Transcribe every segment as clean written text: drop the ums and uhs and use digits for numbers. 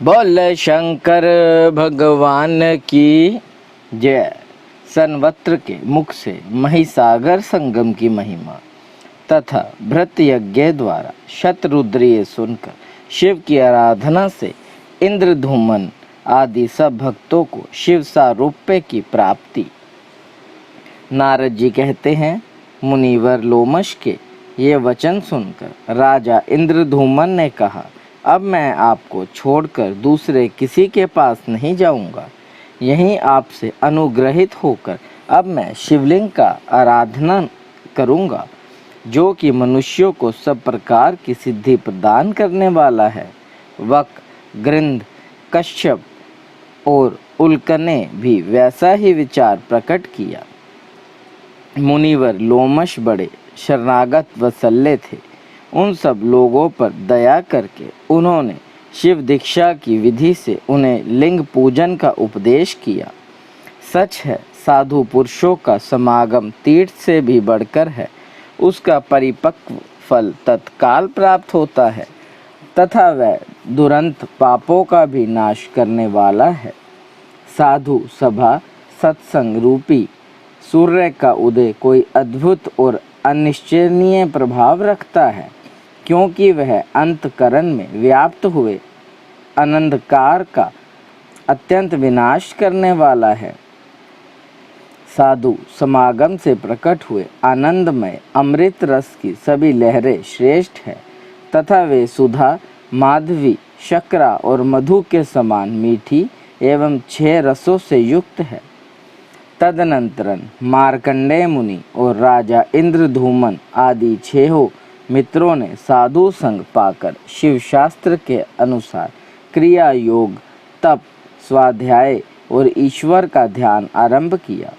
बोल शंकर भगवान की जय। सनवत्र के मुख से महिसागर संगम की महिमा तथा भृत यज्ञ द्वारा शतरुद्रीय सुनकर शिव की आराधना से इंद्रधूमन आदि सब भक्तों को शिव सारूप्य की प्राप्ति। नारद जी कहते हैं, मुनिवर लोमश के ये वचन सुनकर राजा इंद्रधूमन ने कहा, अब मैं आपको छोड़कर दूसरे किसी के पास नहीं जाऊंगा। यहीं आपसे अनुग्रहित होकर अब मैं शिवलिंग का आराधना करूंगा, जो कि मनुष्यों को सब प्रकार की सिद्धि प्रदान करने वाला है। वक, गृंध, कश्यप और उल्क ने भी वैसा ही विचार प्रकट किया। मुनिवर लोमश बड़े शरणागत वत्सल्य थे। उन सब लोगों पर दया करके उन्होंने शिव दीक्षा की विधि से उन्हें लिंग पूजन का उपदेश किया। सच है, साधु पुरुषों का समागम तीर्थ से भी बढ़कर है। उसका परिपक्व फल तत्काल प्राप्त होता है तथा वह दुरंत पापों का भी नाश करने वाला है। साधु सभा सत्संग रूपी सूर्य का उदय कोई अद्भुत और अनिश्चनीय प्रभाव रखता है, क्योंकि वह अंतकरण में व्याप्त हुए अंधकार का अत्यंत विनाश करने वाला है। साधु समागम से प्रकट हुए आनंदमय अमृत रस की सभी लहरें श्रेष्ठ है तथा वे सुधा, माधवी, शक्रा और मधु के समान मीठी एवं 6 रसों से युक्त है। तदनंतरन मार्कंडेय मुनि और राजा इंद्रधूमन आदि 6 मित्रों ने साधु संग पाकर शिव शास्त्र के अनुसार क्रिया, योग, तप, स्वाध्याय और ईश्वर का ध्यान आरंभ किया।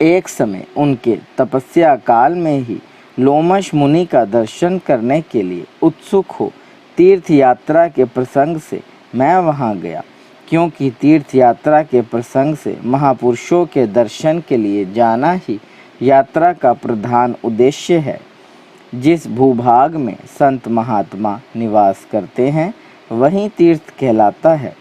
एक समय उनके तपस्या काल में ही लोमश मुनि का दर्शन करने के लिए उत्सुक हो तीर्थ यात्रा के प्रसंग से मैं वहां गया, क्योंकि तीर्थ यात्रा के प्रसंग से महापुरुषों के दर्शन के लिए जाना ही यात्रा का प्रधान उद्देश्य है। जिस भूभाग में संत महात्मा निवास करते हैं वहीं तीर्थ कहलाता है।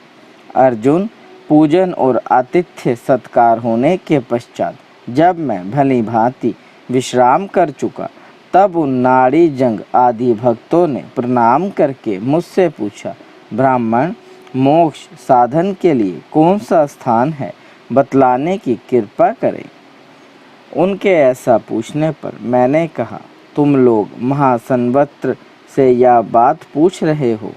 अर्जुन, पूजन और आतिथ्य सत्कार होने के पश्चात जब मैं भली भांति विश्राम कर चुका, तब उन नाड़ी जंग आदि भक्तों ने प्रणाम करके मुझसे पूछा, ब्राह्मण, मोक्ष साधन के लिए कौन सा स्थान है, बतलाने की कृपा करें। उनके ऐसा पूछने पर मैंने कहा, तुम लोग महासनवत्र से यह बात पूछ रहे हो।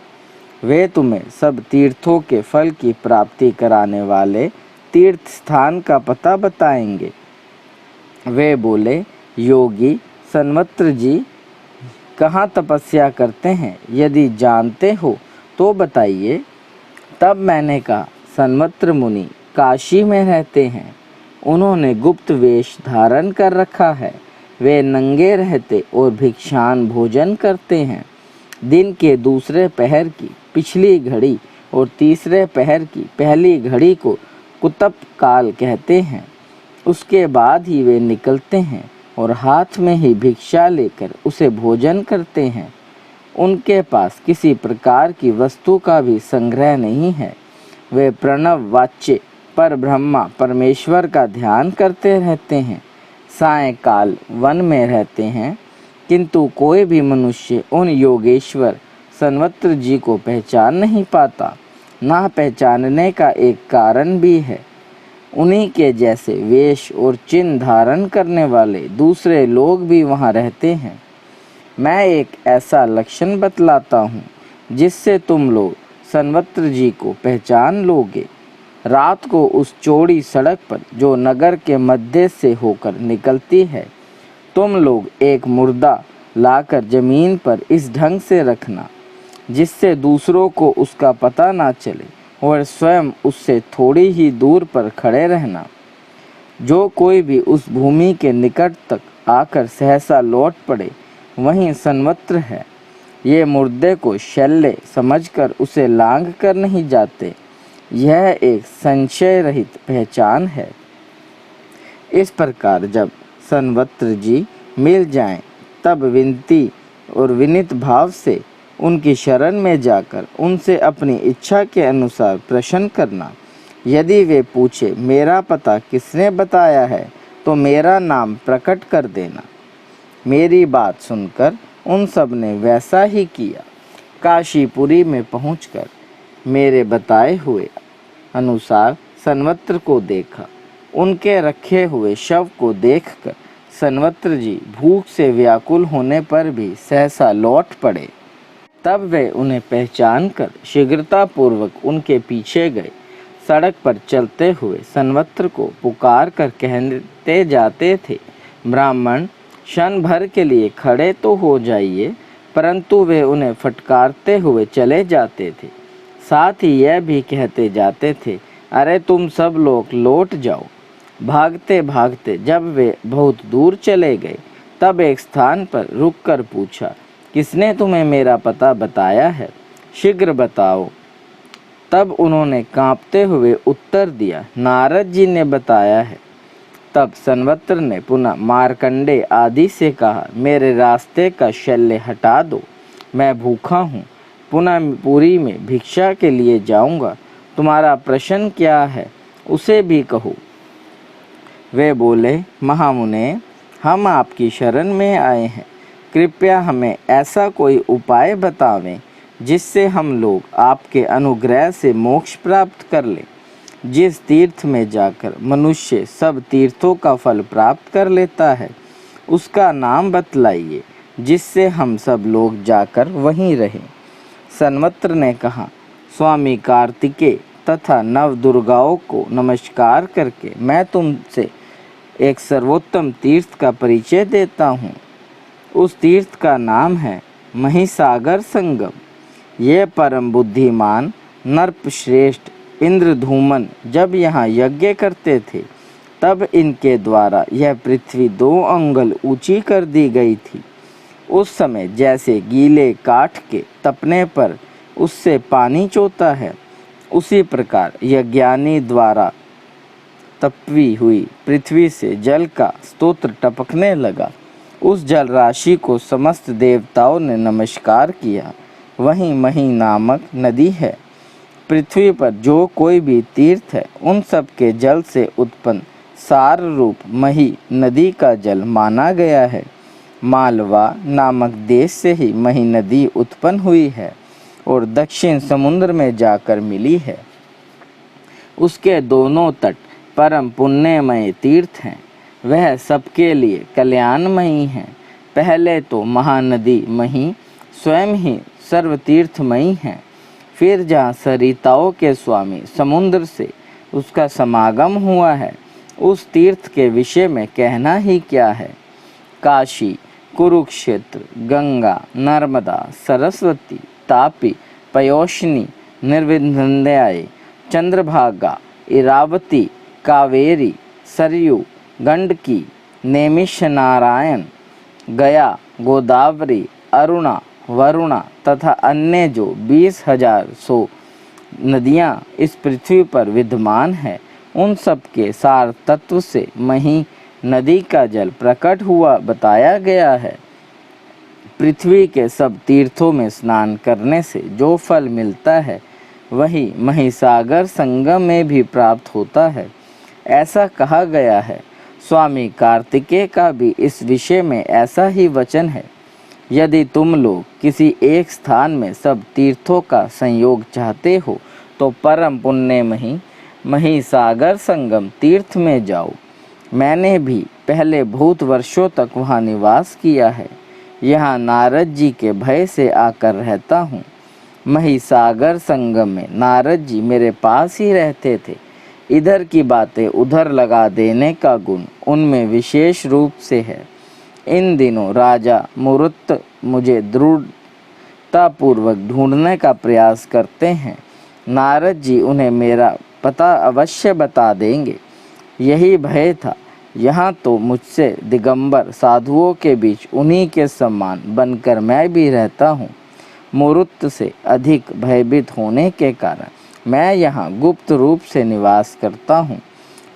वे तुम्हें सब तीर्थों के फल की प्राप्ति कराने वाले तीर्थ स्थान का पता बताएंगे। वे बोले, योगी सनवत्र जी कहाँ तपस्या करते हैं, यदि जानते हो तो बताइए। तब मैंने कहा, सनवत्र मुनि काशी में रहते हैं। उन्होंने गुप्त वेश धारण कर रखा है। वे नंगे रहते और भिक्षान भोजन करते हैं। दिन के दूसरे पहर की पिछली घड़ी और तीसरे पहर की पहली घड़ी को कुतप काल कहते हैं। उसके बाद ही वे निकलते हैं और हाथ में ही भिक्षा लेकर उसे भोजन करते हैं। उनके पास किसी प्रकार की वस्तु का भी संग्रह नहीं है। वे प्रणव वाच्य पर ब्रह्मा परमेश्वर का ध्यान करते रहते हैं। सायंकाल वन में रहते हैं, किंतु कोई भी मनुष्य उन योगेश्वर सनवत्र जी को पहचान नहीं पाता। ना पहचानने का एक कारण भी है। उन्हीं के जैसे वेश और चिन्ह धारण करने वाले दूसरे लोग भी वहाँ रहते हैं। मैं एक ऐसा लक्षण बतलाता हूँ जिससे तुम लोग सनवत्र जी को पहचान लोगे। रात को उस चौड़ी सड़क पर जो नगर के मध्य से होकर निकलती है, तुम लोग एक मुर्दा लाकर जमीन पर इस ढंग से रखना जिससे दूसरों को उसका पता ना चले और स्वयं उससे थोड़ी ही दूर पर खड़े रहना। जो कोई भी उस भूमि के निकट तक आकर सहसा लौट पड़े वहीं सनवत्र है। ये मुर्दे को शल्य समझकर उसे लांघ कर नहीं जाते। यह एक संशय रहित पहचान है। इस प्रकार जब सनवत्र जी मिल जाएं, तब विनती और विनित भाव से उनकी शरण में जाकर उनसे अपनी इच्छा के अनुसार प्रश्न करना। यदि वे पूछे मेरा पता किसने बताया है तो मेरा नाम प्रकट कर देना। मेरी बात सुनकर उन सब ने वैसा ही किया। काशीपुरी में पहुंचकर मेरे बताए हुए अनुसार सन्वत्र को देखा। उनके रखे हुए शव को देखकर सन्वत्र जी भूख से व्याकुल होने पर भी सहसा लौट पड़े। तब वे उन्हें पहचान कर शीघ्रतापूर्वक उनके पीछे गए। सड़क पर चलते हुए सन्वत्र को पुकार कर कहते जाते थे, ब्राह्मण क्षण भर के लिए खड़े तो हो जाइए, परंतु वे उन्हें फटकारते हुए चले जाते थे। साथ ही यह भी कहते जाते थे, अरे तुम सब लोग लौट जाओ। भागते भागते जब वे बहुत दूर चले गए तब एक स्थान पर रुककर पूछा, किसने तुम्हें मेरा पता बताया है? शीघ्र बताओ। तब उन्होंने कांपते हुए उत्तर दिया, नारद जी ने बताया है। तब सन्वत्र ने पुनः मार्कंडे आदि से कहा, मेरे रास्ते का शल्य हटा दो, मैं भूखा हूँ, पुनः पुरी में भिक्षा के लिए जाऊँगा। तुम्हारा प्रश्न क्या है उसे भी कहो। वे बोले, महामुने, हम आपकी शरण में आए हैं, कृपया हमें ऐसा कोई उपाय बतावें जिससे हम लोग आपके अनुग्रह से मोक्ष प्राप्त कर लें। जिस तीर्थ में जाकर मनुष्य सब तीर्थों का फल प्राप्त कर लेता है, उसका नाम बतलाइए, जिससे हम सब लोग जाकर वहीं रहें। सन्वत्र ने कहा, स्वामी कार्तिकेय तथा नव दुर्गाओं को नमस्कार करके मैं तुमसे एक सर्वोत्तम तीर्थ का परिचय देता हूँ। उस तीर्थ का नाम है महिसागर संगम। ये परम बुद्धिमान नरपश्रेष्ठ इंद्रधूमन जब यहाँ यज्ञ करते थे तब इनके द्वारा यह पृथ्वी 2 अंगुल ऊंची कर दी गई थी। उस समय जैसे गीले काठ के तपने पर उससे पानी चोता है, उसी प्रकार यज्ञानी द्वारा तपी हुई पृथ्वी से जल का स्तोत्र टपकने लगा। उस जल राशि को समस्त देवताओं ने नमस्कार किया। वहीं मही नामक नदी है। पृथ्वी पर जो कोई भी तीर्थ है, उन सब के जल से उत्पन्न सार रूप मही नदी का जल माना गया है। मालवा नामक देश से ही मही नदी उत्पन्न हुई है और दक्षिण समुद्र में जाकर मिली है। उसके दोनों तट परम पुण्यमय तीर्थ हैं। वह सबके लिए कल्याणमयी हैं। पहले तो महानदी मही स्वयं ही सर्वतीर्थमयी हैं। फिर जहाँ सरिताओं के स्वामी समुद्र से उसका समागम हुआ है, उस तीर्थ के विषय में कहना ही क्या है। काशी, कुरुक्षेत्र, गंगा, नर्मदा, सरस्वती, तापी, पयोष्णी, निर्विंध्याय, चंद्रभागा, इरावती, कावेरी, सरयू, गंडकी, नैमिषारण्य, गया, गोदावरी, अरुणा, वरुणा तथा अन्य जो 20,000 नदियाँ इस पृथ्वी पर विद्यमान है, उन सब के सार तत्व से मही नदी का जल प्रकट हुआ बताया गया है। पृथ्वी के सब तीर्थों में स्नान करने से जो फल मिलता है, वही महिसागर संगम में भी प्राप्त होता है, ऐसा कहा गया है। स्वामी कार्तिकेय का भी इस विषय में ऐसा ही वचन है। यदि तुम लोग किसी एक स्थान में सब तीर्थों का संयोग चाहते हो तो परम पुण्य महिसागर संगम तीर्थ में जाओ। मैंने भी पहले बहुत वर्षों तक वहाँ निवास किया है। यहाँ नारद जी के भय से आकर रहता हूँ। महिसागर संगम में नारद जी मेरे पास ही रहते थे। इधर की बातें उधर लगा देने का गुण उनमें विशेष रूप से है। इन दिनों राजा मुरुत मुझे दृढ़तापूर्वक ढूंढने का प्रयास करते हैं। नारद जी उन्हें मेरा पता अवश्य बता देंगे। यही भय था। यहाँ तो मुझसे दिगंबर साधुओं के बीच उन्हीं के समान बनकर मैं भी रहता हूँ। मुरुत से अधिक भयभीत होने के कारण मैं यहाँ गुप्त रूप से निवास करता हूँ।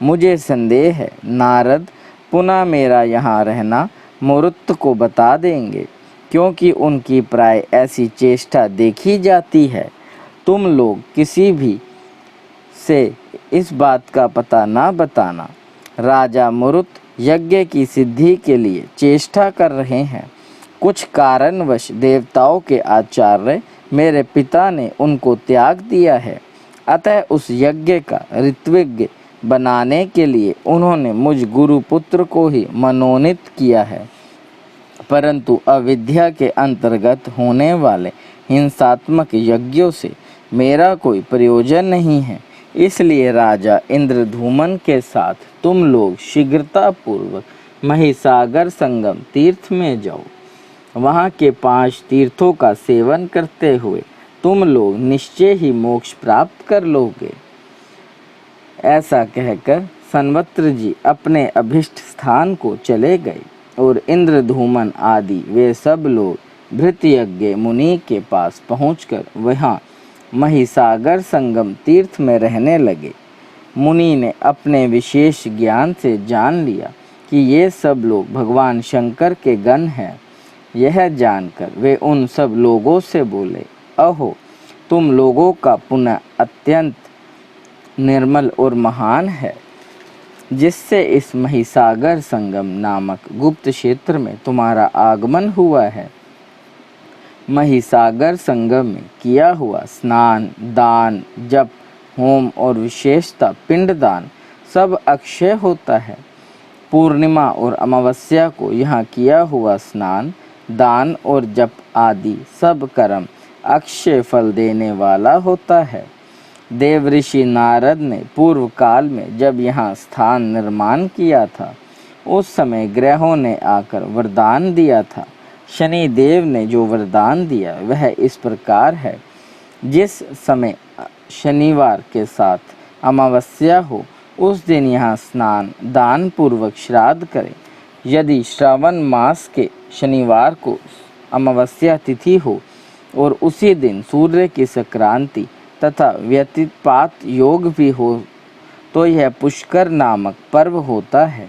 मुझे संदेह है नारद पुनः मेरा यहाँ रहना मुरुत को बता देंगे, क्योंकि उनकी प्राय ऐसी चेष्टा देखी जाती है। तुम लोग किसी भी से इस बात का पता न बताना। राजा मरुत यज्ञ की सिद्धि के लिए चेष्टा कर रहे हैं। कुछ कारणवश देवताओं के आचार्य मेरे पिता ने उनको त्याग दिया है, अतः उस यज्ञ का ऋत्विज्ञ बनाने के लिए उन्होंने मुझ गुरुपुत्र को ही मनोनीत किया है। परंतु अविद्या के अंतर्गत होने वाले हिंसात्मक यज्ञों से मेरा कोई प्रयोजन नहीं है। इसलिए राजा इंद्रधूमन के साथ तुम लोग शीघ्रतापूर्वक महिसागर संगम तीर्थ में जाओ। वहाँ के 5 तीर्थों का सेवन करते हुए तुम लोग निश्चय ही मोक्ष प्राप्त कर लोगे। ऐसा कहकर सन्वत्र जी अपने अभिष्ट स्थान को चले गए और इंद्रधूमन आदि वे सब लोग भृतयज्ञ मुनि के पास पहुंचकर वहाँ महिसागर संगम तीर्थ में रहने लगे। मुनि ने अपने विशेष ज्ञान से जान लिया कि ये सब लोग भगवान शंकर के गण हैं। यह जानकर वे उन सब लोगों से बोले, अहो, तुम लोगों का पुण्य अत्यंत निर्मल और महान है, जिससे इस महिसागर संगम नामक गुप्त क्षेत्र में तुम्हारा आगमन हुआ है। महिसागर संगम में किया हुआ स्नान, दान, जप, होम और विशेषता पिंडदान सब अक्षय होता है। पूर्णिमा और अमावस्या को यहाँ किया हुआ स्नान, दान और जप आदि सब कर्म अक्षय फल देने वाला होता है। देव ऋषि नारद ने पूर्व काल में जब यहाँ स्थान निर्माण किया था, उस समय ग्रहों ने आकर वरदान दिया था। शनि देव ने जो वरदान दिया वह इस प्रकार है, जिस समय शनिवार के साथ अमावस्या हो उस दिन यहाँ स्नान दान पूर्वक श्राद्ध करें। यदि श्रावण मास के शनिवार को अमावस्या तिथि हो और उसी दिन सूर्य की संक्रांति तथा व्यतिपात योग भी हो तो यह पुष्कर नामक पर्व होता है।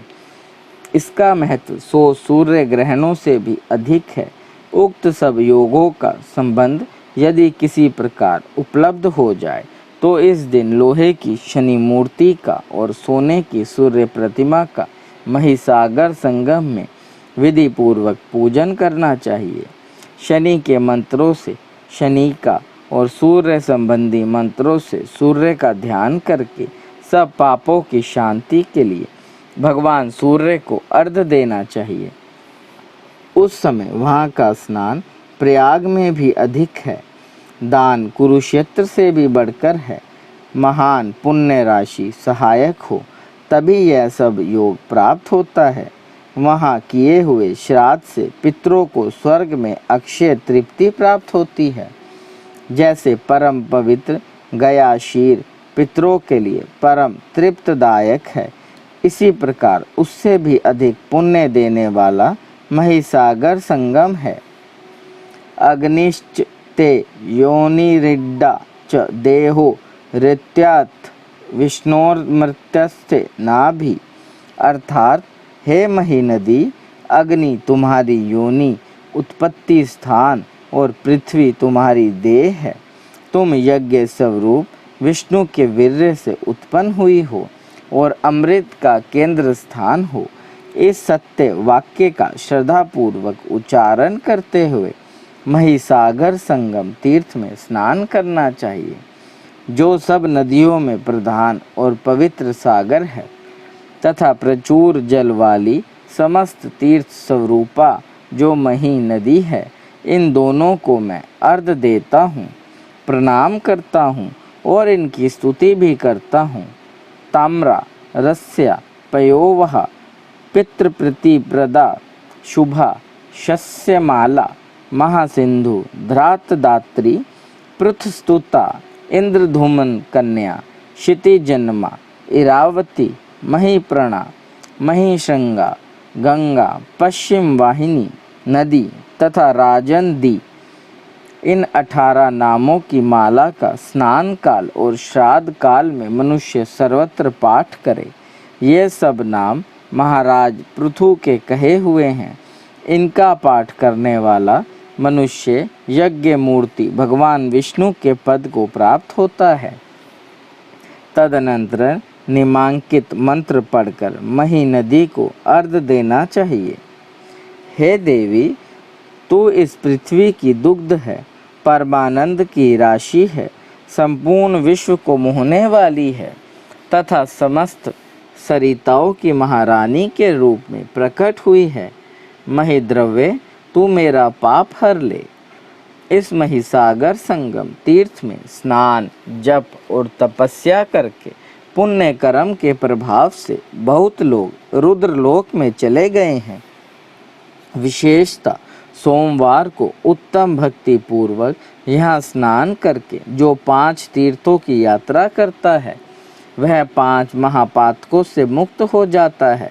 इसका महत्व 100 सूर्य ग्रहणों से भी अधिक है। उक्त सब योगों का संबंध यदि किसी प्रकार उपलब्ध हो जाए तो इस दिन लोहे की शनि मूर्ति का और सोने की सूर्य प्रतिमा का महिसागर संगम में विधि पूर्वक पूजन करना चाहिए। शनि के मंत्रों से शनि का और सूर्य संबंधी मंत्रों से सूर्य का ध्यान करके सब पापों की शांति के लिए भगवान सूर्य को अर्घ्य देना चाहिए। उस समय वहाँ का स्नान प्रयाग में भी अधिक है। दान कुरुक्षेत्र से भी बढ़कर है। महान पुण्य राशि सहायक हो तभी यह सब योग प्राप्त होता है। वहाँ किए हुए श्राद्ध से पितरों को स्वर्ग में अक्षय तृप्ति प्राप्त होती है। जैसे परम पवित्र गया क्षीर पितरों के लिए परम तृप्तदायक है, इसी प्रकार उससे भी अधिक पुण्य देने वाला महिसागर संगम है। अग्निश्च ते योनिरिड्डा च देहो ऋत्यात् विष्णोर्मृत्यस्ते नाभि। अर्थात हे मही नदी, अग्नि तुम्हारी योनि, उत्पत्ति स्थान और पृथ्वी तुम्हारी देह है। तुम यज्ञ स्वरूप विष्णु के वीर्य से उत्पन्न हुई हो और अमृत का केंद्र स्थान हो। इस सत्य वाक्य का श्रद्धापूर्वक उच्चारण करते हुए महिसागर संगम तीर्थ में स्नान करना चाहिए, जो सब नदियों में प्रधान और पवित्र सागर है तथा प्रचुर जल वाली समस्त तीर्थ स्वरूपा जो मही नदी है। इन दोनों को मैं अर्घ्य देता हूँ, प्रणाम करता हूँ और इनकी स्तुति भी करता हूँ। ताम्रा रस्या पयोवह पितृप्रतिप्रदा शुभा शस्यमाला महासिंधु धरातदात्री पृथस्तुता इंद्रधूमन कन्या क्षितिजन्मा इरावती महीप्रणा महिशृंगा गंगा पश्चिम वाहिनी नदी तथा राजनदी। इन 18 नामों की माला का स्नान काल और श्राद्ध काल में मनुष्य सर्वत्र पाठ करे। ये सब नाम महाराज पृथु के कहे हुए हैं। इनका पाठ करने वाला मनुष्य यज्ञ मूर्ति भगवान विष्णु के पद को प्राप्त होता है। तदनंतर निमांकित मंत्र पढ़कर मही नदी को अर्घ देना चाहिए। हे देवी, तू इस पृथ्वी की दुग्ध है, परमानंद की राशि है, संपूर्ण विश्व को मोहने वाली है तथा समस्त सरिताओं की महारानी के रूप में प्रकट हुई है। महिद्रव्य, तू मेरा पाप हर ले। इस महिसागर संगम तीर्थ में स्नान, जप और तपस्या करके पुण्य कर्म के प्रभाव से बहुत लोग रुद्रलोक में चले गए हैं। विशेषतः सोमवार को उत्तम भक्ति पूर्वक यहाँ स्नान करके जो 5 तीर्थों की यात्रा करता है वह 5 महापातकों से मुक्त हो जाता है।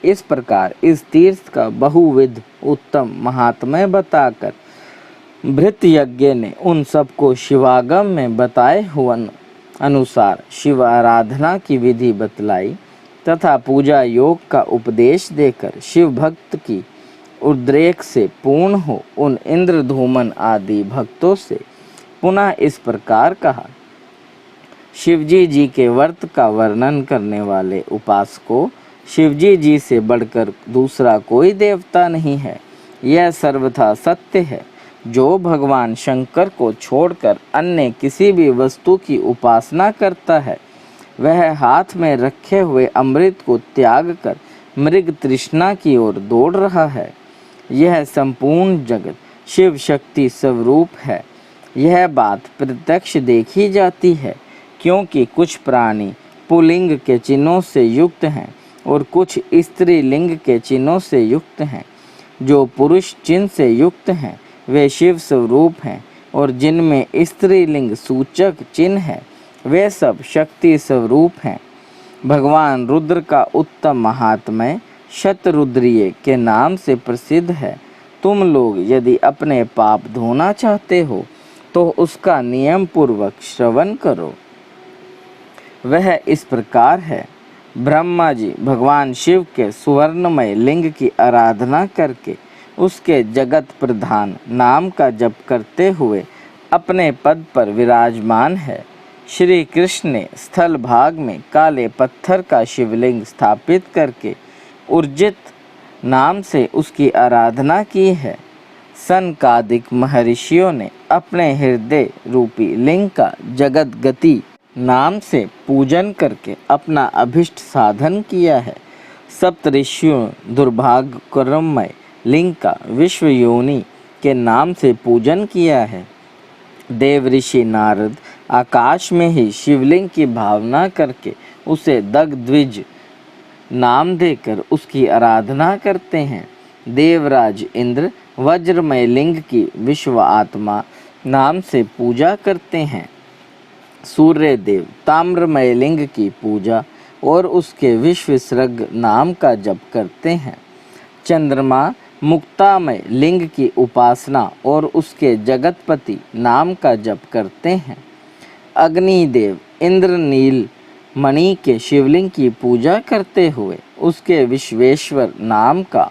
इस प्रकार इस तीर्थ का बहुविध उत्तम महात्म्य बताकर भृत यज्ञ ने उन सबको शिवागम में बताए हुए अनुसार शिव आराधना की विधि बतलाई तथा पूजा योग का उपदेश देकर शिव भक्त की उद्रेक से पूर्ण हो उन इंद्रधूमन आदि भक्तों से पुनः इस प्रकार कहा। शिवजी जी के व्रत का वर्णन करने वाले उपासकों, शिवजी जी से बढ़कर दूसरा कोई देवता नहीं है। यह सर्वथा सत्य है। जो भगवान शंकर को छोड़कर अन्य किसी भी वस्तु की उपासना करता है वह हाथ में रखे हुए अमृत को त्याग कर मृग तृष्णा की ओर दौड़ रहा है। यह संपूर्ण जगत शिव शक्ति स्वरूप है। यह बात प्रत्यक्ष देखी जाती है, क्योंकि कुछ प्राणी पुल्लिंग के चिन्हों से युक्त हैं और कुछ स्त्रीलिंग के चिन्हों से युक्त हैं। जो पुरुष चिन्ह से युक्त हैं वे शिव स्वरूप हैं और जिनमें स्त्रीलिंग सूचक चिन्ह है वे सब शक्ति स्वरूप हैं। भगवान रुद्र का उत्तम महात्म्य शतरुद्रीय के नाम से प्रसिद्ध है। तुम लोग यदि अपने पाप धोना चाहते हो तो उसका नियम पूर्वक श्रवण करो। वह इस प्रकार है। ब्रह्मा जी भगवान शिव के सुवर्णमय लिंग की आराधना करके उसके जगत प्रधान नाम का जप करते हुए अपने पद पर विराजमान है। श्री कृष्ण ने स्थल भाग में काले पत्थर का शिवलिंग स्थापित करके उर्जित नाम से उसकी आराधना की है। सनकादिक महर्षियों ने अपने हृदय रूपी लिंग का जगत गति नाम से पूजन करके अपना अभिष्ट साधन किया है। सप्तऋषियों दुर्भाग्यक्रममय लिंग का विश्व योनि के नाम से पूजन किया है। देव ऋषि नारद आकाश में ही शिवलिंग की भावना करके उसे दग्ध्विज नाम देकर उसकी आराधना करते हैं। देवराज इंद्र वज्रमय लिंग की विश्व आत्मा नाम से पूजा करते हैं। सूर्य देव ताम्रमय लिंग की पूजा और उसके विश्वसर्ग नाम का जप करते हैं। चंद्रमा मुक्तामय लिंग की उपासना और उसके जगतपति नाम का जप करते हैं। अग्निदेव इंद्र नील मणि के शिवलिंग की पूजा करते हुए उसके विश्वेश्वर नाम का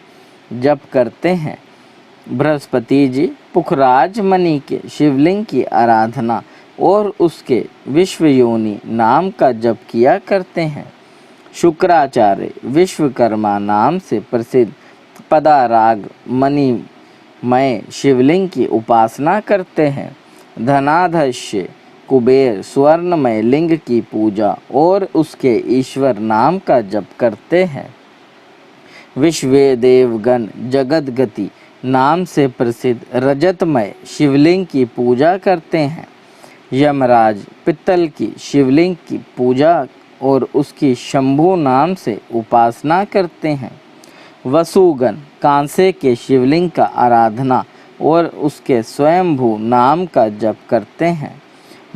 जप करते हैं। बृहस्पति जी पुखराज मणि के शिवलिंग की आराधना और उसके विश्वयोनि नाम का जप किया करते हैं। शुक्राचार्य विश्वकर्मा नाम से प्रसिद्ध पदाराग मणिमय शिवलिंग की उपासना करते हैं। धनाधस्य कुबेर स्वर्णमय लिंग की पूजा और उसके ईश्वर नाम का जप करते हैं। विश्वदेवगण जगदगति नाम से प्रसिद्ध रजतमय शिवलिंग की पूजा करते हैं। यमराज पित्तल की शिवलिंग की पूजा और उसकी शंभु नाम से उपासना करते हैं। वसुगण कांसे के शिवलिंग का आराधना और उसके स्वयंभू नाम का जप करते हैं।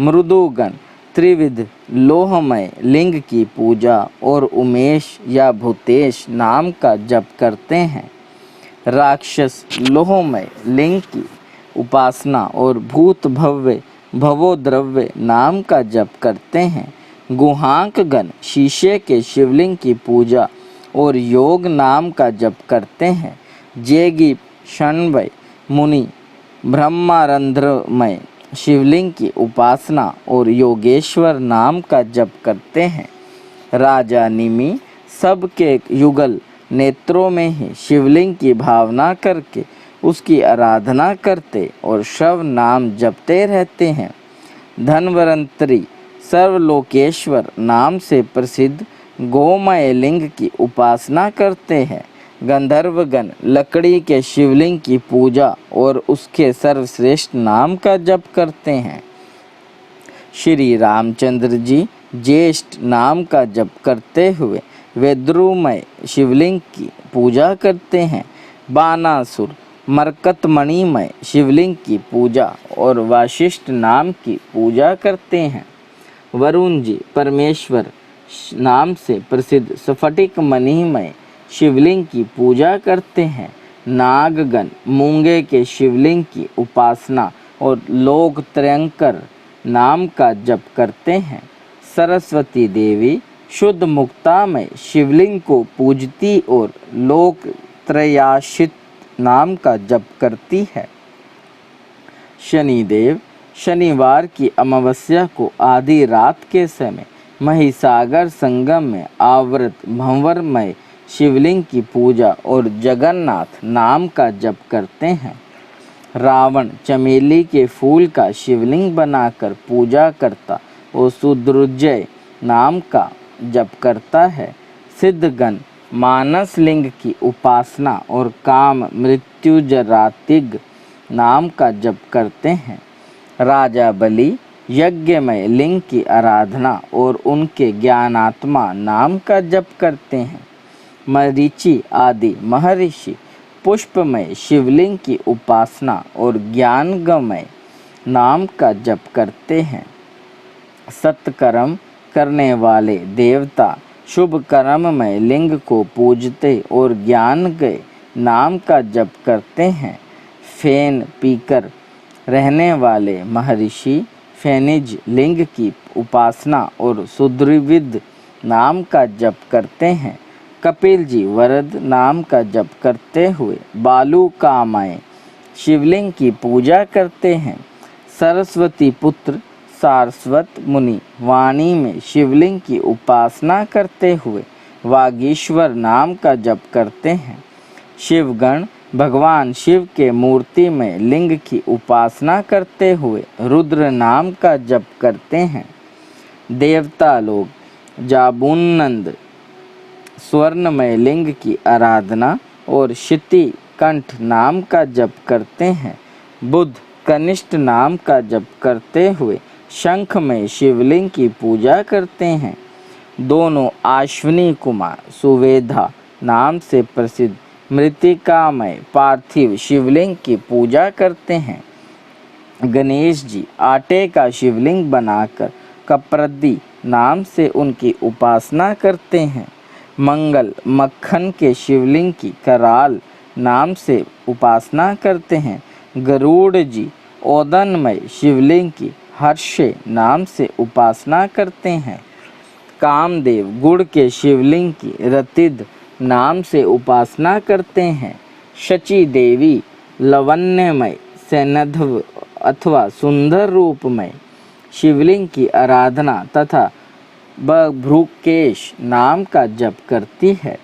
मृदुगण त्रिविध लोहमय लिंग की पूजा और उमेश या भूतेश नाम का जप करते हैं। राक्षस लोहमय लिंग की उपासना और भूत भव्य भवोद्रव्य नाम का जप करते हैं। गुहांक गण शीशे के शिवलिंग की पूजा और योग नाम का जप करते हैं। जेगी शनवय मुनि ब्रह्मारंध्रमय शिवलिंग की उपासना और योगेश्वर नाम का जप करते हैं। राजा निमि सबके युगल नेत्रों में ही शिवलिंग की भावना करके उसकी आराधना करते और शव नाम जपते रहते हैं। धन्वंतरी सर्वलोकेश्वर नाम से प्रसिद्ध गोमय लिंग की उपासना करते हैं। गंधर्वगण लकड़ी के शिवलिंग की पूजा और उसके सर्वश्रेष्ठ नाम का जप करते हैं। श्री रामचंद्र जी ज्येष्ठ नाम का जप करते हुए वेद्रुमय शिवलिंग की पूजा करते हैं। बानासुर मरकतमणिमय शिवलिंग की पूजा और वाशिष्ठ नाम की पूजा करते हैं। वरुण जी परमेश्वर नाम से प्रसिद्ध स्फटिक मणिमय शिवलिंग की पूजा करते हैं। नागगण मूंगे के शिवलिंग की उपासना और लोकत्रयंकर नाम का जप करते हैं। सरस्वती देवी शुद्ध मुक्तामय शिवलिंग को पूजती और लोकत्रयाशित नाम का जप करती है। शनिदेव शनिवार की अमावस्या को आधी रात के समय महिसागर संगम में आवृत भंवरमय शिवलिंग की पूजा और जगन्नाथ नाम का जप करते हैं। रावण चमेली के फूल का शिवलिंग बनाकर पूजा करता और सुदृजय नाम का जप करता है। सिद्धगण मानस लिंग की उपासना और काम मृत्युजरातिग नाम का जप करते हैं। राजा बलि यज्ञमय लिंग की आराधना और उनके ज्ञानात्मा नाम का जप करते हैं। मरीचि आदि महर्षि पुष्पमय शिवलिंग की उपासना और ज्ञानगमय नाम का जप करते हैं। सत्कर्म करने वाले देवता शुभ कर्ममय लिंग को पूजते और ज्ञान गए नाम का जप करते हैं। फेन पीकर रहने वाले महर्षि फेनिज लिंग की उपासना और सुद्रविद नाम का जप करते हैं। कपिल जी वरद नाम का जप करते हुए बालुकामय शिवलिंग की पूजा करते हैं। सरस्वती पुत्र सारस्वत मुनि वाणी में शिवलिंग की उपासना करते हुए वागीश्वर नाम का जप करते हैं। शिवगण भगवान शिव के मूर्ति में लिंग की उपासना करते हुए रुद्र नाम का जप करते हैं। देवता लोग जाबुन्नंद स्वर्णमय लिंग की आराधना और क्षिति कंठ नाम का जप करते हैं। बुध कनिष्ठ नाम का जप करते हुए शंख में शिवलिंग की पूजा करते हैं। दोनों अश्विनी कुमार सुवेधा नाम से प्रसिद्ध मृतिकामय पार्थिव शिवलिंग की पूजा करते हैं। गणेश जी आटे का शिवलिंग बनाकर कप्रदी नाम से उनकी उपासना करते हैं। मंगल मक्खन के शिवलिंग की कराल नाम से उपासना करते हैं। गरुड़ जी ओदनमय शिवलिंग की हर्षे नाम से उपासना करते हैं। कामदेव गुड़ के शिवलिंग की रतिद नाम से उपासना करते हैं। शची देवी लवण्यमय सैनधव अथवा सुंदर रूपमय शिवलिंग की आराधना तथा बभ्रुकेश नाम का जप करती है।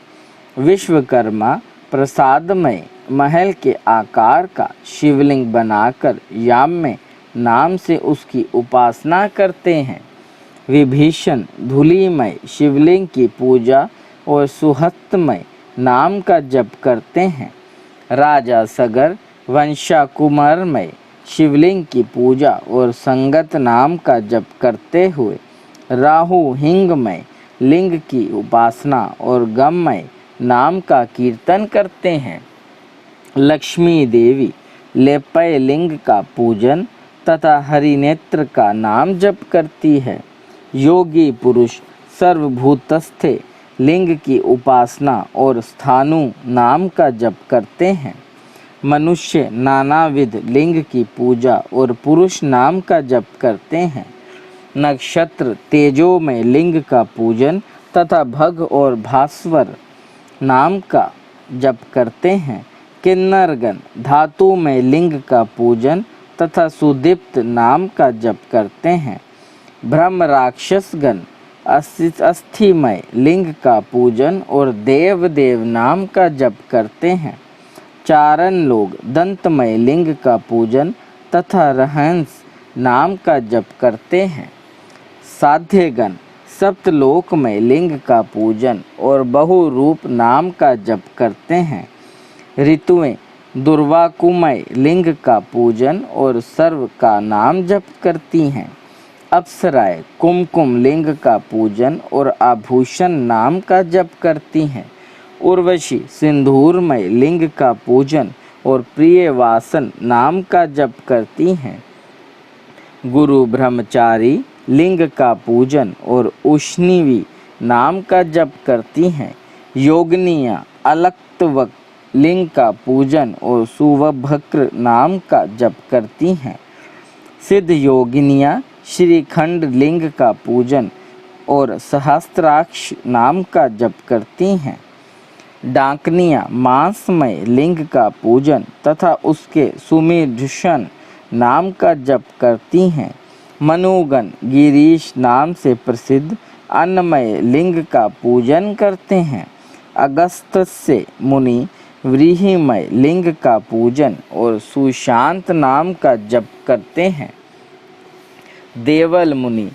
विश्वकर्मा प्रसादमय महल के आकार का शिवलिंग बनाकर याम्य नाम से उसकी उपासना करते हैं। विभीषण धूलिमय शिवलिंग की पूजा और सुहस्तमय नाम का जप करते हैं। राजा सगर वंशाकुमारमय शिवलिंग की पूजा और संगत नाम का जप करते हुए राहु हिंगमय लिंग की उपासना और गममय नाम का कीर्तन करते हैं। लक्ष्मी देवी लेपय लिंग का पूजन तथा हरिनेत्र का नाम जप करती है। योगी पुरुष सर्वभूतस्थे लिंग की उपासना और स्थानु नाम का जप करते हैं। मनुष्य नानाविध लिंग की पूजा और पुरुष नाम का जप करते हैं। नक्षत्र तेजोमय लिंग का पूजन तथा भग और भास्वर नाम का जप करते हैं। किन्नरगण धातु में लिंग का पूजन तथा सुदीप्त नाम का जप करते हैं। ब्रह्म राक्षसगण अस्थिमय लिंग का पूजन और देव देव नाम का जप करते हैं। चारण लोग दंतमय लिंग का पूजन तथा रहंस नाम का जप करते हैं। साध्यगण सप्तलोकमय लिंग का पूजन और बहुरूप नाम का जप करते हैं। ऋतुएं दुर्वाकुमय लिंग का पूजन और सर्व का नाम जप करती हैं। अप्सराएं कुमकुम लिंग का पूजन और आभूषण नाम का जप करती हैं। उर्वशी सिंदूरमय लिंग का पूजन और प्रियवासन नाम का जप करती हैं। गुरु ब्रह्मचारी लिंग का पूजन और उष्णीवी नाम का जप करती हैं। योगिनियाँ अलक्तवक लिंग का पूजन और सुवभक्र नाम का जप करती हैं। सिद्ध योगिनियाँ श्रीखंड लिंग का पूजन और सहस्त्राक्ष नाम का जप करती हैं। डाकनियाँ मांसमय लिंग का पूजन तथा उसके सुमेधुषण नाम का जप करती हैं। मनुगण गिरीश नाम से प्रसिद्ध अन्नमय लिंग का पूजन करते हैं। अगस्त्य मुनि व्रीहिमय लिंग का पूजन और सुशांत नाम का जप करते हैं। देवल मुनि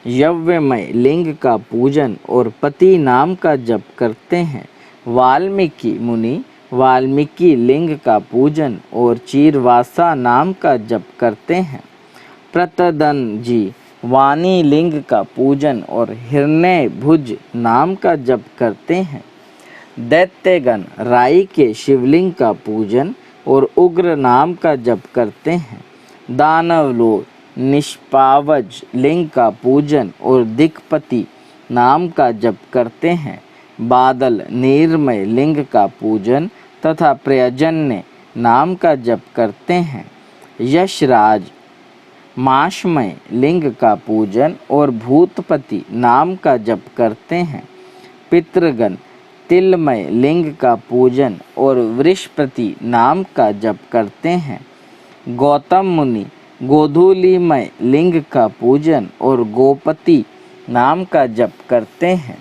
यव्यमय लिंग का पूजन और पति नाम का जप करते हैं। वाल्मीकि मुनि वाल्मीकि लिंग का पूजन और चीरवासा नाम का जप करते हैं। प्रतदन जी वाणी लिंग का पूजन और हिरण्य भुज नाम का जप करते हैं। दैत्यगण राई के शिवलिंग का पूजन और उग्र नाम का जप करते हैं। दानव लोग निष्पावज लिंग का पूजन और दिक्पति नाम का जप करते हैं। बादल नीरमय लिंग का पूजन तथा प्रयजन्य नाम का जप करते हैं। यशराज माशमय लिंग का पूजन और भूतपति नाम का जप करते हैं। पितृगण तिलमय लिंग का पूजन और वृषपति नाम का जप करते हैं। गौतम मुनि गोधूलीमय लिंग का पूजन और गोपति नाम का जप करते हैं।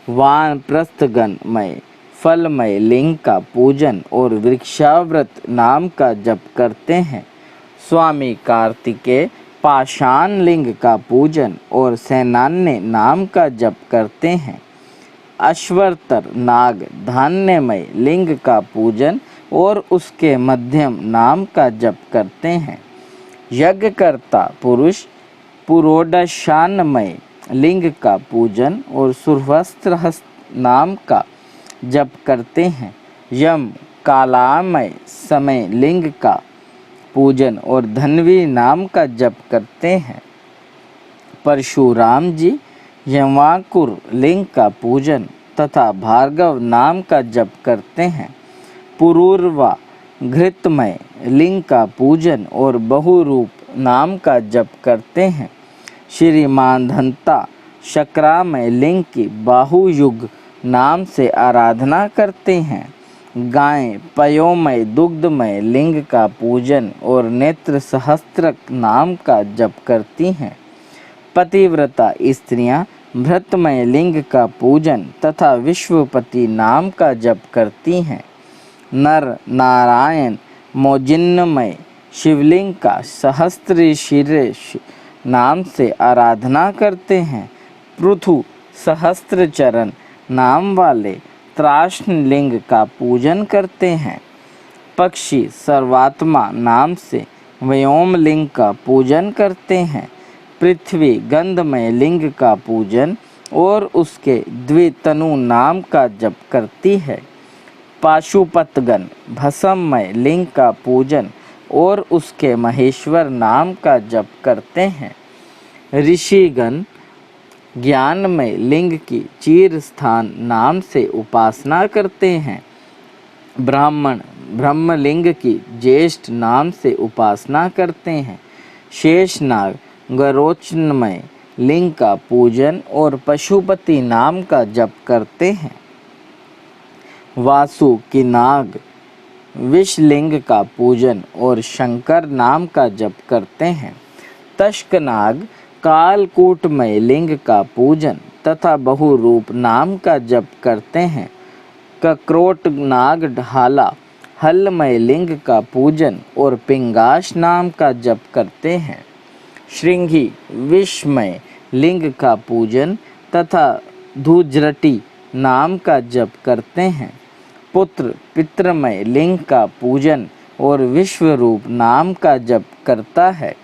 वानप्रस्थगणमय फलमय लिंग का पूजन और वृक्षाव्रत नाम का जप करते हैं। स्वामी कार्तिकेय पाषाण लिंग का पूजन और सेनान्य नाम का जप करते हैं। अश्वतर नाग धान्यमय लिंग का पूजन और उसके मध्यम नाम का जप करते हैं। यज्ञकर्ता पुरुष पुरोडशानमय लिंग का पूजन और सुरवस्त्रहस्त नाम का जप करते हैं। यम कालामय समय लिंग का पूजन और धन्वी नाम का जप करते हैं। परशुराम जी यमाकुर लिंग का पूजन तथा भार्गव नाम का जप करते हैं। पुरूरवा घृतमय लिंग का पूजन और बहुरूप नाम का जप करते हैं। श्री मानधंता शक्रामय लिंग की बाहुयुग नाम से आराधना करते हैं। गायें पयोमय दुग्धमय लिंग का पूजन और नेत्र सहस्त्रक नाम का जप करती हैं। पतिव्रता स्त्रियां भृतमय लिंग का पूजन तथा विश्वपति नाम का जप करती हैं। नर नारायण मोजिन्नमय शिवलिंग का सहस्त्रशीर्ष नाम से आराधना करते हैं। पृथु सहस्त्रचरण नाम वाले त्राष्ण लिंग का पूजन करते हैं। पक्षी सर्वात्मा नाम से व्योम लिंग का पूजन करते हैं। पृथ्वी गंधमय लिंग का पूजन और उसके द्वितनु नाम का जप करती है। पाशुपतगण भस्ममय लिंग का पूजन और उसके महेश्वर नाम का जप करते हैं। ऋषिगण ज्ञानमय लिंग की चीर स्थान नाम से उपासना करते हैं। ब्राह्मण ब्रह्मलिंग की ज्येष्ठ नाम से उपासना करते हैं। शेषनाग गरोचनमय लिंग का पूजन और पशुपति नाम का जप करते हैं। वासु की नाग विषलिंग का पूजन और शंकर नाम का जप करते हैं। तशकनाग कालकूटमय लिंग का पूजन तथा बहुरूप नाम का जप करते हैं। कक्रोट नाग ढाला हलमय लिंग का पूजन और पिंगाश नाम का जप करते हैं। श्रृंगी विषमय लिंग का पूजन तथा धूज्रटी नाम का जप करते हैं। पुत्र पितृमय लिंग का पूजन और विश्वरूप नाम का जप करता है।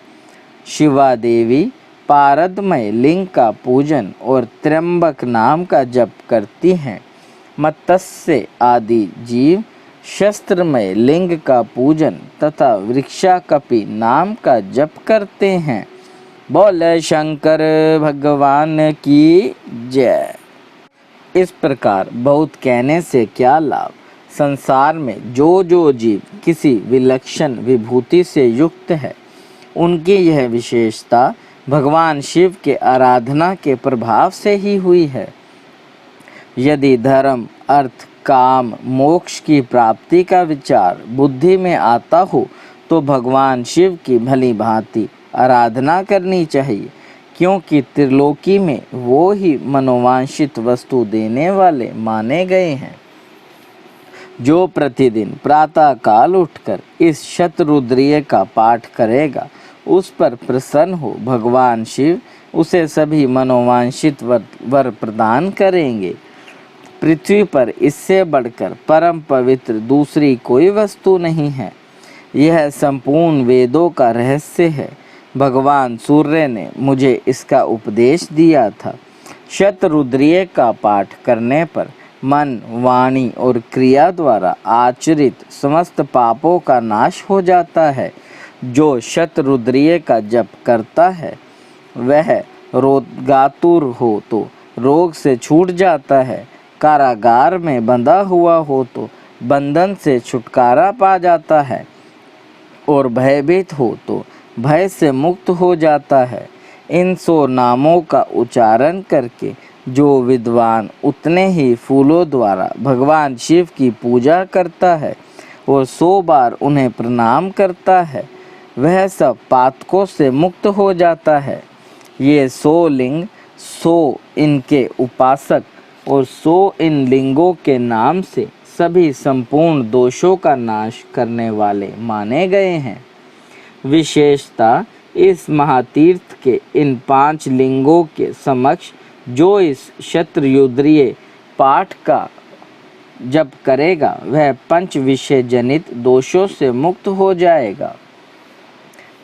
शिवा देवी पारदमय लिंग का पूजन और त्र्यंबक नाम का जप करती हैं। मत्स्य आदि जीव शस्त्रमय लिंग का पूजन तथा वृक्षाकपि नाम का जप करते हैं। बोल शंकर भगवान की जय। इस प्रकार बहुत कहने से क्या लाभ। संसार में जो जो जीव किसी विलक्षण विभूति से युक्त है, उनकी यह विशेषता भगवान शिव के आराधना के प्रभाव से ही हुई है। यदि धर्म अर्थ काम मोक्ष की प्राप्ति का विचार बुद्धि में आता हो तो भगवान शिव की भली भांति आराधना करनी चाहिए, क्योंकि त्रिलोकी में वो ही मनोवांछित वस्तु देने वाले माने गए हैं। जो प्रतिदिन प्रातः काल उठकर इस शतरुद्रीय का पाठ करेगा, उस पर प्रसन्न हो भगवान शिव उसे सभी मनोवांछित वर प्रदान करेंगे। पृथ्वी पर इससे बढ़कर परम पवित्र दूसरी कोई वस्तु नहीं है। यह संपूर्ण वेदों का रहस्य है। भगवान सूर्य ने मुझे इसका उपदेश दिया था। शतरुद्रीय का पाठ करने पर मन वाणी और क्रिया द्वारा आचरित समस्त पापों का नाश हो जाता है। जो शतरुद्रीय का जप करता है वह रोगातुर हो तो रोग से छूट जाता है, कारागार में बंधा हुआ हो तो बंधन से छुटकारा पा जाता है, और भयभीत हो तो भय से मुक्त हो जाता है। इन 100 नामों का उच्चारण करके जो विद्वान उतने ही फूलों द्वारा भगवान शिव की पूजा करता है और 100 बार उन्हें प्रणाम करता है, वह सब पातकों से मुक्त हो जाता है। ये 100 लिंग 100 इनके उपासक और 100 इन लिंगों के नाम से सभी संपूर्ण दोषों का नाश करने वाले माने गए हैं। विशेषता इस महातीर्थ के इन 5 लिंगों के समक्ष जो इस शतरुद्रीय पाठ का जप करेगा वह 5 विषय जनित दोषों से मुक्त हो जाएगा।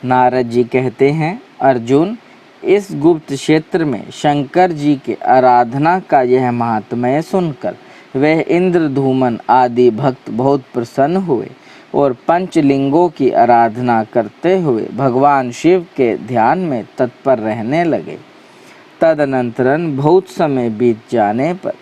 नारद जी कहते हैं, अर्जुन, इस गुप्त क्षेत्र में शंकर जी के आराधना का यह महात्म्य सुनकर वह इंद्रधूमन आदि भक्त बहुत प्रसन्न हुए और 5 लिंगों की आराधना करते हुए भगवान शिव के ध्यान में तत्पर रहने लगे। तदनंतरन बहुत समय बीत जाने पर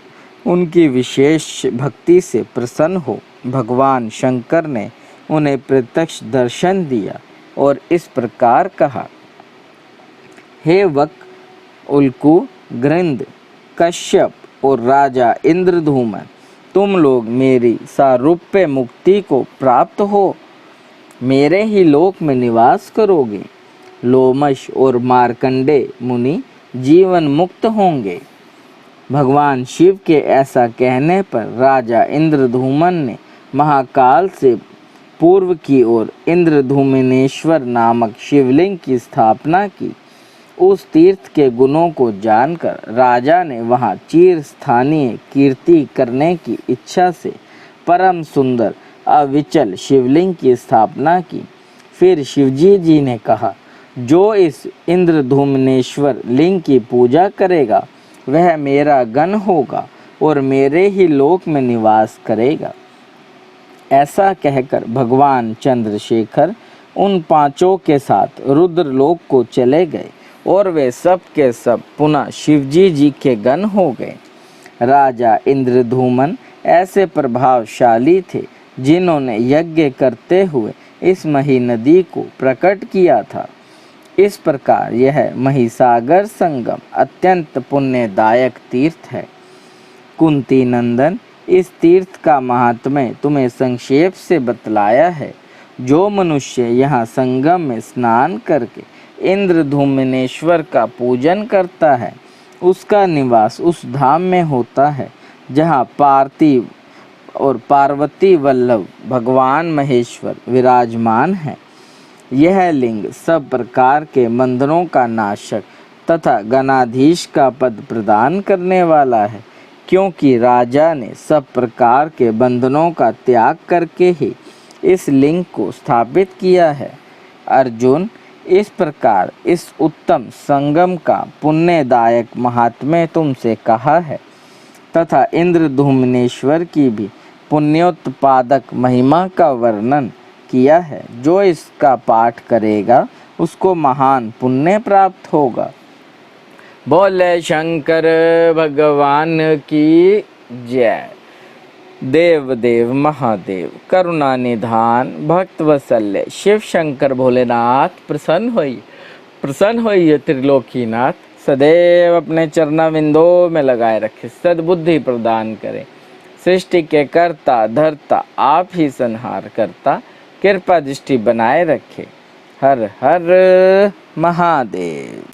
उनकी विशेष भक्ति से प्रसन्न हो भगवान शंकर ने उन्हें प्रत्यक्ष दर्शन दिया और इस प्रकार कहा, हे वक, उल्कू, गृंद, कश्यप और राजा इंद्रधूमन, तुम लोग मेरी सारूप्य मुक्ति को प्राप्त हो मेरे ही लोक में निवास करोगे। लोमश और मार्कंडे मुनि जीवन मुक्त होंगे। भगवान शिव के ऐसा कहने पर राजा इंद्रधूमन ने महाकाल से पूर्व की ओर इंद्रधूमनेश्वर नामक शिवलिंग की स्थापना की। उस तीर्थ के गुणों को जानकर राजा ने वहां चिर स्थानीय कीर्ति करने की इच्छा से परम सुंदर अविचल शिवलिंग की स्थापना की। फिर शिवजी जी ने कहा, जो इस इंद्रधूमनेश्वर लिंग की पूजा करेगा वह मेरा गण होगा और मेरे ही लोक में निवास करेगा। ऐसा कहकर भगवान चंद्रशेखर उन 5 के साथ रुद्रलोक को चले गए और वे सब के सब पुनः शिवजी जी के गण हो गए। राजा इंद्रधूमन ऐसे प्रभावशाली थे जिन्होंने यज्ञ करते हुए इस मही नदी को प्रकट किया था। इस प्रकार यह महिसागर संगम अत्यंत पुण्यदायक तीर्थ है। कुंती नंदन, इस तीर्थ का महात्म्य तुम्हें संक्षेप से बतलाया है। जो मनुष्य यहाँ संगम में स्नान करके इंद्रधूम्नेश्वर का पूजन करता है, उसका निवास उस धाम में होता है जहाँ पार्थिव और पार्वती वल्लभ भगवान महेश्वर विराजमान है। यह लिंग सब प्रकार के बंधनों का नाशक तथा गणाधीश का पद प्रदान करने वाला है, क्योंकि राजा ने सब प्रकार के बंधनों का त्याग करके ही इस लिंग को स्थापित किया है। अर्जुन, इस प्रकार इस उत्तम संगम का पुण्यदायक महात्म्य तुमसे कहा है तथा इंद्रधूम्नेश्वर की भी पुण्योत्पादक महिमा का वर्णन किया है। जो इसका पाठ करेगा उसको महान पुण्य प्राप्त होगा। बोले शंकर भगवान की जय। देव देव महादेव करुणा निधान भक्त वत्सल्य शिव शंकर भोलेनाथ प्रसन्न होइए त्रिलोकीनाथ। सदैव अपने चरणाविंदों में लगाए रखे, सद्बुद्धि प्रदान करें। सृष्टि के कर्ता धर्ता आप ही संहार करता, कृपा दृष्टि बनाए रखे। हर हर महादेव।